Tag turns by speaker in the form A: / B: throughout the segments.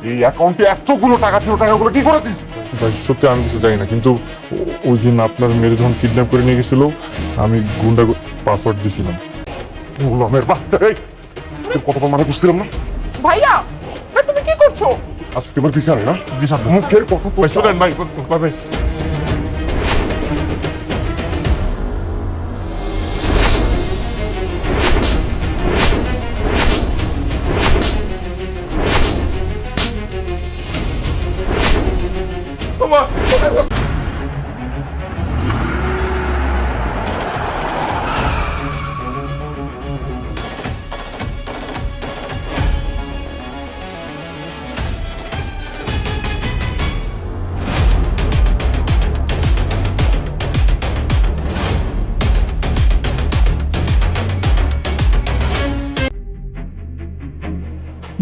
A: এই অ্যাকাউন্টে এতগুলো টাকা ছিল, টাকাগুলো কি করেছিস?
B: ভাই সত্যি আমি কিছু জানি না, কিন্তু ওই দিন আপনার মেয়ে যখন কিডন্যাপ করে নিয়ে গেছিল, আমি গুন্ডা পাসওয়ার্ড দিয়েছিলাম।
A: গোলামের বাচ্চা, এই কতবার মানা করছিলাম না?
C: ভাইয়া তুমি কি করছো?
A: আজকে তোমার বিচারে না, মুখের কথা
B: ভাই শোনেন ভাই, ভাই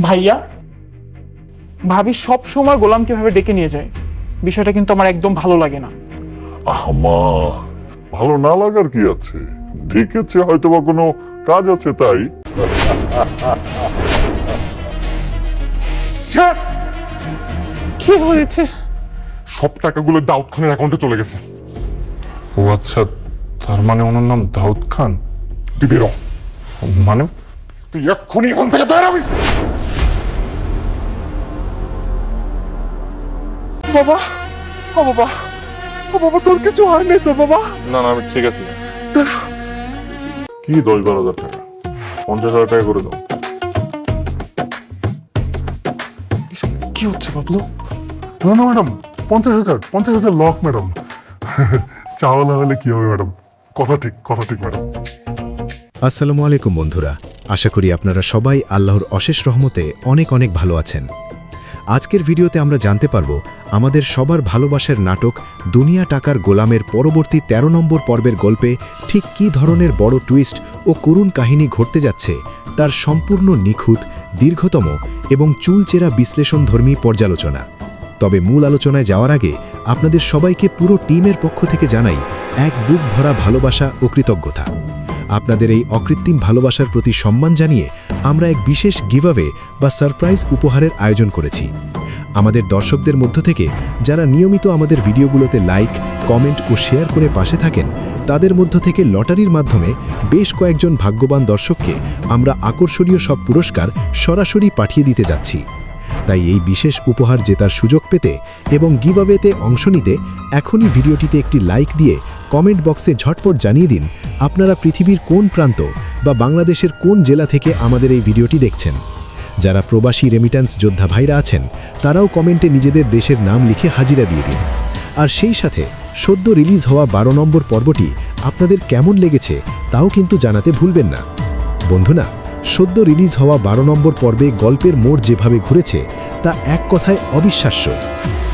C: ভাইয়া ভাবি সব সময় গোলামকে ভাবে ডেকে নিয়ে যায়, বিষয়টা কিন্তু আমার একদম ভালো লাগে না।
A: আমা, ভালো না লাগার কি আছে? দেখেছে হয়তো বা কোনো কাজ আছে তাই।
C: কি হয়েছে?
A: সব টাকাগুলো দাউদ খানের অ্যাকাউন্টে চলে গেছে।
B: ও আচ্ছা, তার মানে ওনার নাম দাউদ খান।
A: তুই বেরো,
B: মানে
A: তুই এক্ষুনি এখান থেকে বেরোবি।
C: বাবা, ও বাবা, ও বাবা, তোর কিছু হয়নি তো বাবা?
B: না না, আমি ঠিক আছি।
C: তোর
B: কি 10-12 হাজার টাকা? 50,000 টাকা করে দাও।
C: কি হচ্ছে বাবলু?
A: না না ম্যাডাম, 50,000 লক ম্যাডাম। চাওয়ালা হলে কি হবে ম্যাডাম? কথা ঠিক ম্যাডাম।
D: আসসালামু আলাইকুম বন্ধুরা, আশা করি আপনারা সবাই আল্লাহর অশেষ রহমতে অনেক অনেক ভালো আছেন। আজকের ভিডিওতে আমরা জানতে পারব আমাদের সবার ভালোবাসার নাটক দুনিয়া টাকার গোলামের পরবর্তী 13 নম্বর পর্বের গল্পে ঠিক কী ধরনের বড় টুইস্ট ও করুণ কাহিনী ঘটতে যাচ্ছে তার সম্পূর্ণ নিখুঁত, দীর্ঘতম এবং চুলচেরা বিশ্লেষণধর্মী পর্যালোচনা। তবে মূল আলোচনায় যাওয়ার আগে আপনাদের সবাইকে পুরো টিমের পক্ষ থেকে জানাই এক বুক ভরা ভালোবাসা ও কৃতজ্ঞতা। আপনাদের এই অকৃত্রিম ভালোবাসার প্রতি সম্মান জানিয়ে আমরা এক বিশেষ গিভঅ্যাওয়ে বা সারপ্রাইজ উপহারের আয়োজন করেছি। আমাদের দর্শকদের মধ্য থেকে যারা নিয়মিত আমাদের ভিডিওগুলোতে লাইক, কমেন্ট ও শেয়ার করে পাশে থাকেন, তাদের মধ্য থেকে লটারির মাধ্যমে বেশ কয়েকজন ভাগ্যবান দর্শককে আমরা আকর্ষণীয় সব পুরস্কার সরাসরি পাঠিয়ে দিতে যাচ্ছি। তাই এই বিশেষ উপহার জেতার সুযোগ পেতে এবং গিভঅ্যাওয়েতে অংশ নিতে এখনই ভিডিওটিতে একটি লাইক দিয়ে কমেন্ট বক্সে ঝটপট জানিয়ে দিন আপনারা পৃথিবীর কোন প্রান্ত বা বাংলাদেশের কোন জেলা থেকে আমাদের এই ভিডিওটি দেখছেন। যারা প্রবাসী রেমিট্যান্স যোদ্ধা ভাইরা আছেন, তারাও কমেন্টে নিজেদের দেশের নাম লিখে হাজিরা দিয়ে দিন। আর সেই সাথে সদ্য রিলিজ হওয়া 12 নম্বর পর্বটি আপনাদের কেমন লেগেছে তাও কিন্তু জানাতে ভুলবেন না। বন্ধুরা, সদ্য রিলিজ হওয়া 12 নম্বর পর্বে গল্পের মোড় যেভাবে ঘুরেছে তা এক কথায় অবিশ্বাস্য।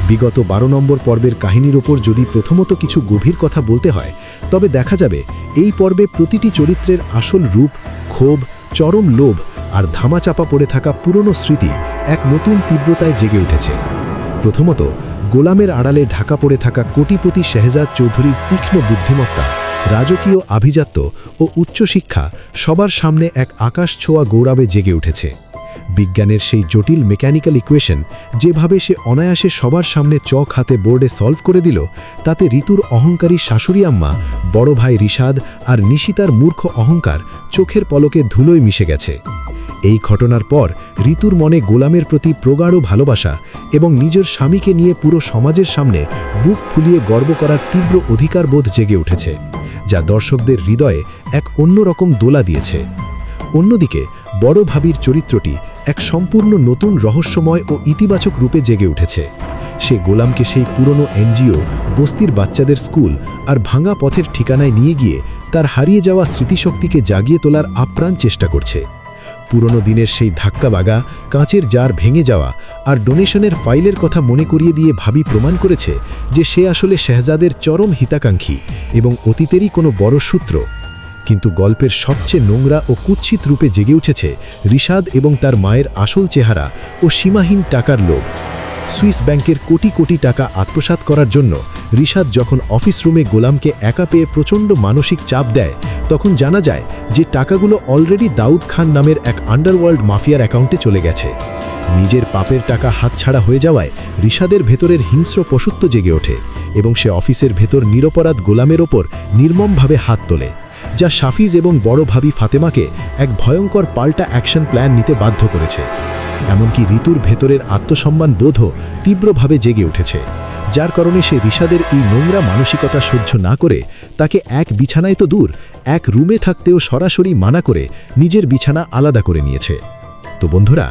D: বিগত 12 নম্বর পর্বের কাহিনীর ওপর যদি প্রথমত কিছু গভীর কথা বলতে হয়, তবে দেখা যাবে এই পর্বে প্রতিটি চরিত্রের আসল রূপ, ক্ষোভ, চরম লোভ আর ধামাচাপা পড়ে থাকা পুরনো স্মৃতি এক নতুন তীব্রতায় জেগে উঠেছে। প্রথমত, গোলামের আড়ালে ঢাকা পড়ে থাকা কোটিপতি শেহজাদ চৌধুরীর তীক্ষ্ণ বুদ্ধিমত্তা, রাজকীয় আভিজাত্য ও উচ্চশিক্ষা সবার সামনে এক আকাশ ছোঁয়া গৌরবে জেগে উঠেছে। বিজ্ঞানের সেই জটিল মেকানিক্যাল ইকুয়েশন যেভাবে সে অনায়াসে সবার সামনে চক হাতে বোর্ডে সলভ করে দিল, তাতে ঋতুর অহংকারী শাশুড়ি আম্মা, বড় ভাই রিশাদ আর নিশিতার মূর্খ অহংকার চোখের পলকে ধুলোয় মিশে গেছে। এই ঘটনার পর ঋতুর মনে গোলামের প্রতি প্রগাঢ় ভালোবাসা এবং নিজের স্বামীকে নিয়ে পুরো সমাজের সামনে বুক ফুলিয়ে গর্ব করার তীব্র অধিকারবোধ জেগে উঠেছে, যা দর্শকদের হৃদয়ে এক অন্যরকম দোলা দিয়েছে। অন্যদিকে বড় ভাবির চরিত্রটি এক সম্পূর্ণ নতুন রহস্যময় ও ইতিবাচক রূপে জেগে উঠেছে। সে গোলামকে সেই পুরনো এনজিও, বস্তির বাচ্চাদের স্কুল আর ভাঙা পথের ঠিকানায় নিয়ে গিয়ে তার হারিয়ে যাওয়া স্মৃতিশক্তিকে জাগিয়ে তোলার আপ্রাণ চেষ্টা করছে। পুরনো দিনের সেই ধাক্কা বাগা, কাঁচের জার ভেঙে যাওয়া আর ডোনেশনের ফাইলের কথা মনে করিয়ে দিয়ে ভাবি প্রমাণ করেছে যে সে আসলে শেহজাদের চরম হিতাকাঙ্ক্ষী এবং অতীতেরই কোনো বড় সূত্র। কিন্তু গল্পের সবচেয়ে নোংরা ও কুৎসিত রূপে জেগে উঠেছে রিশাদ এবং তার মায়ের আসল চেহারা ও সীমাহীন টাকার লোভ। সুইস ব্যাংকের কোটি কোটি টাকা আত্মসাৎ করার জন্য রিশাদ যখন অফিস রুমে গোলামকে একা পেয়ে প্রচণ্ড মানসিক চাপ দেয়, তখন জানা যায় যে টাকাগুলো অলরেডি দাউদ খান নামের এক আন্ডারওয়ার্ল্ড মাফিয়ার অ্যাকাউন্টে চলে গেছে। নিজের পাপের টাকা হাতছাড়া হয়ে যাওয়ায় রিশাদের ভেতরের হিংস্র পশুত্ব জেগে ওঠে এবং সে অফিসের ভেতর নিরপরাধ গোলামের ওপর নির্মমভাবে হাত তোলে, যা শাফিজ এবং বড় ভাবি ফাতেমাকে এক ভয়ঙ্কর পাল্টা অ্যাকশন প্ল্যান নিতে বাধ্য করেছে। এমনকি ঋতুর ভেতরের আত্মসম্মান বোধও তীব্রভাবে জেগে উঠেছে, যার কারণে সে রিশাদের এই নোংরা মানসিকতা সহ্য না করে তাকে এক বিছানায় তো দূর, এক রুমে থাকতেও সরাসরি মানা করে নিজের বিছানা আলাদা করে নিয়েছে। তো বন্ধুরা,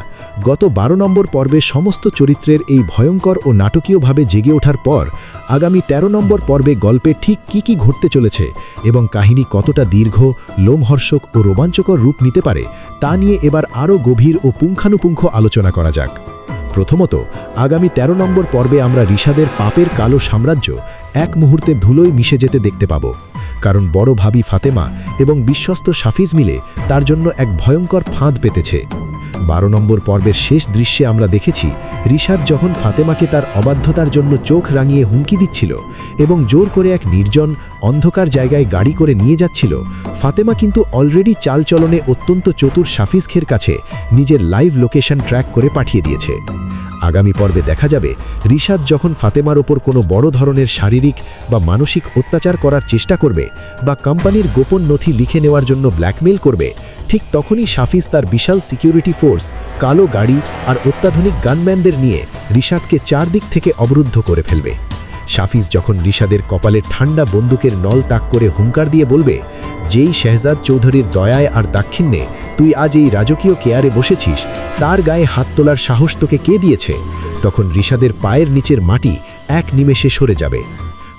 D: গত 12 নম্বর পর্বে সমস্ত চরিত্রের এই ভয়ঙ্কর ও নাটকীয়ভাবে জেগে ওঠার পর আগামী 13 নম্বর পর্বে গল্পে ঠিক কি ঘটতে চলেছে এবং কাহিনী কতটা দীর্ঘ, লোমহর্ষক ও রোমাঞ্চকর রূপ নিতে পারে তা নিয়ে এবার আরও গভীর ও পুঙ্খানুপুঙ্খ আলোচনা করা যাক। প্রথমত, আগামী 13 নম্বর পর্বে আমরা রিশাদের পাপের কালো সাম্রাজ্য এক মুহূর্তে ধুলোয় মিশে যেতে দেখতে পাব, কারণ বড় ভাবি ফাতেমা এবং বিশ্বস্ত শাফিজ মিলে তার জন্য এক ভয়ঙ্কর ফাঁদ পেতেছে। 12 নম্বর পর্বের শেষ দৃশ্যে আমরা দেখেছি রিশাদ যখন ফাতেমাকে তার অবাধ্যতার জন্য চোখ রাঙিয়ে হুমকি দিচ্ছিল এবং জোর করে এক নির্জন অন্ধকার জায়গায় গাড়ি করে নিয়ে যাচ্ছিল, ফাতেমা কিন্তু অলরেডি চালচলনে অত্যন্ত চতুর শাফিজের কাছে নিজের লাইভ লোকেশন ট্র্যাক করে পাঠিয়ে দিয়েছে। আগামী পর্বে দেখা যাবে রিশাদ যখন ফাতেমার ওপর কোনো বড় ধরনের শারীরিক বা মানসিক অত্যাচার করার চেষ্টা করবে বা কোম্পানির গোপন নথি লিখে নেওয়ার জন্য ব্ল্যাকমেইল করবে, ঠিক তখনই শাফিজ তার বিশাল সিকিউরিটি ফোর্স, কালো গাড়ি আর অত্যাধুনিক গানম্যানদের নিয়ে রিশাদকে চারদিক থেকে অবরুদ্ধ করে ফেলবে। শাফিজ যখন রিশাদের কপালে ঠান্ডা বন্দুকের নল তাক করে হুঙ্কার দিয়ে বলবে, যেই শেহজাদ চৌধুরীর দয়ায় আর দাক্ষিণ্যে তুই আজ এই রাজকীয় কেয়ারে বসেছিস, তার গায়ে হাত তোলার সাহস তোকে কে দিয়েছে, তখন রিশাদের পায়ের নিচের মাটি এক নিমেষে সরে যাবে।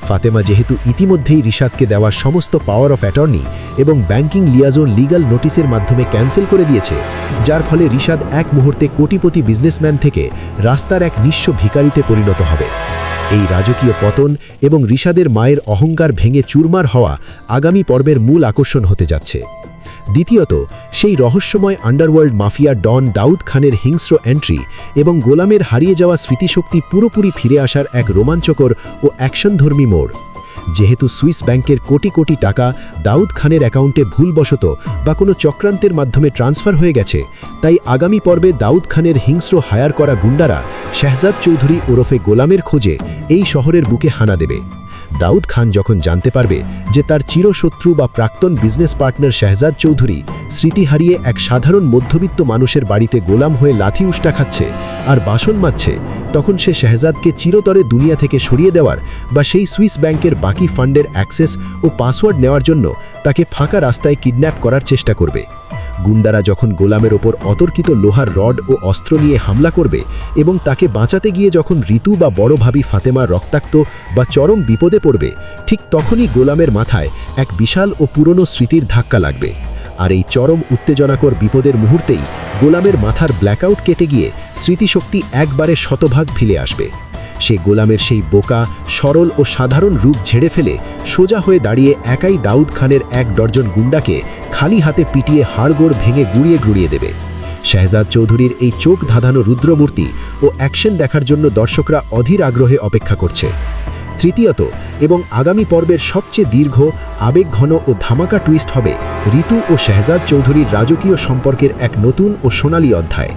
D: ফাতেমা যেহেতু ইতিমধ্যেই রিশাদকে দেওয়া সমস্ত পাওয়ার অফ অ্যাটর্নি এবং ব্যাংকিং লিয়াজোন লিগ্যাল নোটিসের মাধ্যমে ক্যান্সেল করে দিয়েছে, যার ফলে রিশাদ এক মুহূর্তে কোটিপতি বিজনেসম্যান থেকে রাস্তার এক নিঃস্ব ভিখারিতে পরিণত হবে। এই রাজকীয় পতন এবং রিশাদের মায়ের অহংকার ভেঙে চুরমার হওয়া আগামী পর্বের মূল আকর্ষণ হতে যাচ্ছে। দ্বিতীয়ত, সেই রহস্যময় আন্ডারওয়ার্ল্ড মাফিয়া ডন দাউদ খানের হিংস্র এন্ট্রি এবং গোলামের হারিয়ে যাওয়া স্মৃতিশক্তি পুরোপুরি ফিরে আসার এক রোমাঞ্চকর ও অ্যাকশনধর্মী মোড়। যেহেতু সুইস ব্যাংকের কোটি কোটি টাকা দাউদ খানের অ্যাকাউন্টে ভুলবশত বা কোনো চক্রান্তের মাধ্যমে ট্রান্সফার হয়ে গেছে, তাই আগামী পর্বে দাউদ খানের হিংস্র হায়ার করা গুন্ডারা শেহজাদ চৌধুরী ওরফে গোলামের খোঁজে এই শহরের বুকে হানা দেবে। দাউদ খান যখন জানতে পারবে যে তার চিরশত্রু বা প্রাক্তন বিজনেস পার্টনার শেহজাদ চৌধুরী স্মৃতি হারিয়ে এক সাধারণ মধ্যবিত্ত মানুষের বাড়িতে গোলাম হয়ে লাথি উষ্টা খাচ্ছে আর বাসন মাজছে, তখন সে শেহজাদকে চিরতরে দুনিয়া থেকে সরিয়ে দেওয়ার বা সেই সুইস ব্যাংকের বাকি ফান্ডের অ্যাক্সেস ও পাসওয়ার্ড নেওয়ার জন্য তাকে ফাঁকা রাস্তায় কিডন্যাপ করার চেষ্টা করবে। গুন্ডারা যখন গোলামের ওপর অতর্কিত লোহার রড ও অস্ত্র নিয়ে হামলা করবে এবং তাকে বাঁচাতে গিয়ে যখন ঋতু বা বড় ভাবি ফাতেমা রক্তাক্ত বা চরম বিপদে পড়বে, ঠিক তখনই গোলামের মাথায় এক বিশাল ও পুরনো স্মৃতির ধাক্কা লাগবে। আর এই চরম উত্তেজনাকর বিপদের মুহূর্তেই গোলামের মাথার ব্ল্যাকআউট কেটে গিয়ে স্মৃতিশক্তি একবারে শতভাগ ফিরে আসবে। সে গোলামের সেই বোকা, সরল ও সাধারণ রূপ ঝেড়ে ফেলে সোজা হয়ে দাঁড়িয়ে একাই দাউদ খানের 1 ডজন গুন্ডাকে খালি হাতে পিটিয়ে হাড়গোড় ভেঙে গুড়িয়ে দেবে। শেহজাদ চৌধুরীর এই চোখ ধাঁধানো রুদ্রমূর্তি ও অ্যাকশন দেখার জন্য দর্শকরা অধীর আগ্রহে অপেক্ষা করছে। তৃতীয়ত এবং আগামী পর্বের সবচেয়ে দীর্ঘ, আবেগঘন ও ধামাকা টুইস্ট হবে ঋতু ও শেহজাদ চৌধুরীর রাজকীয় সম্পর্কের এক নতুন ও সোনালী অধ্যায়।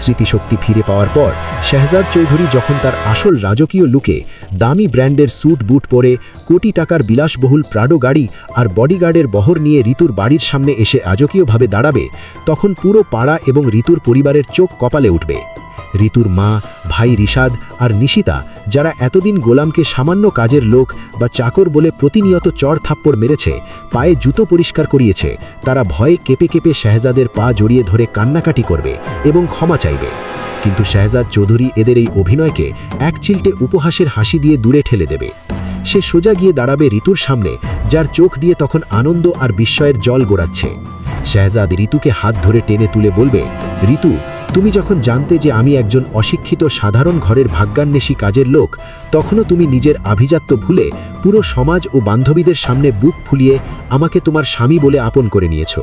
D: স্মৃতিশক্তি ফিরে পাওয়ার পর শেহজাদ চৌধুরী যখন তার আসল রাজকীয় লুকে দামি ব্র্যান্ডের স্যুট বুট পরে কোটি টাকার বিলাসবহুল প্রাডো গাড়ি আর বডিগার্ডের বহর নিয়ে ঋতুর বাড়ির সামনে এসে রাজকীয়ভাবে দাঁড়াবে, তখন পুরো পাড়া এবং ঋতুর পরিবারের চোখ কপালে উঠবে। ঋতুর মা, ভাই রিশাদ আর নিশিতা, যারা এতদিন গোলামকে সামান্য কাজের লোক বা চাকর বলে প্রতিনিয়ত চড় থাপ্পড় মেরেছে, পায়ে জুতো পরিষ্কার করিয়েছে, তারা ভয়ে কেঁপে কেঁপে শেহজাদের পা জড়িয়ে ধরে কান্নাকাটি করবে এবং ক্ষমা চাইবে। কিন্তু শেহজাদ চৌধুরী এদের এই অভিনয়কে এক চিলটে উপহাসের হাসি দিয়ে দূরে ঠেলে দেবে। সে সোজা গিয়ে দাঁড়াবে ঋতুর সামনে, যার চোখ দিয়ে তখন আনন্দ আর বিস্ময়ের জল গড়াচ্ছে। শেহজাদ ঋতুকে হাত ধরে টেনে তুলে বলবে, ঋতু, তুমি যখন জানতে যে আমি একজন অশিক্ষিত সাধারণ ঘরের ভাগ্যান্বেষী কাজের লোক, তখনও তুমি নিজের আভিজাত্য ভুলে পুরো সমাজ ও বান্ধবীদের সামনে বুক ফুলিয়ে আমাকে তোমার স্বামী বলে আপন করে নিয়েছ।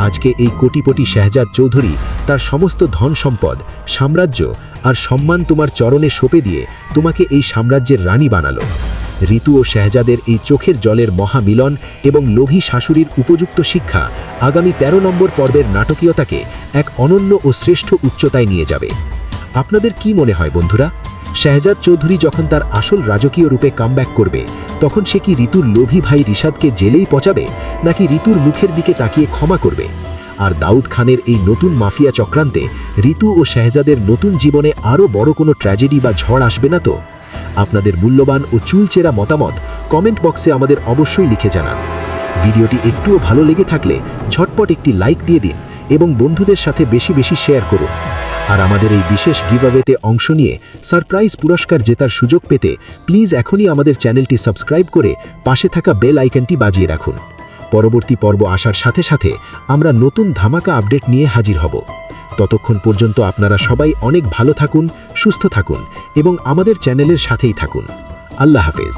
D: আজকে এই কোটিপতি শেহজাদ চৌধুরী তার সমস্ত ধন সম্পদ, সাম্রাজ্য আর সম্মান তোমার চরণে সঁপে দিয়ে তোমাকে এই সাম্রাজ্যের রানী বানালো। ঋতু ও শেহজাদের এই চোখের জলের মহামিলন এবং লোভী শাশুড়ির উপযুক্ত শিক্ষা আগামী 13 নম্বর পর্বের নাটকীয়তাকে এক অনন্য ও শ্রেষ্ঠ উচ্চতায় নিয়ে যাবে। আপনাদের কি মনে হয় বন্ধুরা, শাহজাদ চৌধুরী যখন তার আসল রাজকীয় রূপে কামব্যাক করবে তখন সে কি ঋতুর লোভী ভাই রিশাদকে জেলেই পচাবে, নাকি ঋতুর মুখের দিকে তাকিয়ে ক্ষমা করবে? আর দাউদ খানের এই নতুন মাফিয়া চক্রান্তে ঋতু ও শাহজাদের নতুন জীবনে আরও বড় কোনো ট্র্যাজেডি বা ঝড় আসবে না তো? আপনাদের মূল্যবান ও চুলচেরা মতামত কমেন্ট বক্সে আমাদের অবশ্যই লিখে জানান। ভিডিওটি একটুও ভালো লেগে থাকলে ঝটপট একটি লাইক দিয়ে দিন এবং বন্ধুদের সাথে বেশি বেশি শেয়ার করুন। আর আমাদের এই বিশেষ গিভঅ্যাওয়েতে অংশ নিয়ে সারপ্রাইজ পুরস্কার জেতার সুযোগ পেতে প্লিজ এখনই আমাদের চ্যানেলটি সাবস্ক্রাইব করে পাশে থাকা বেল আইকনটি বাজিয়ে রাখুন। পরবর্তী পর্ব আসার সাথে সাথে আমরা নতুন ধামাকা আপডেট নিয়ে হাজির হব। ততক্ষণ পর্যন্ত আপনারা সবাই অনেক ভালো থাকুন, সুস্থ থাকুন এবং আমাদের চ্যানেলের সাথেই থাকুন। আল্লাহ হাফেজ।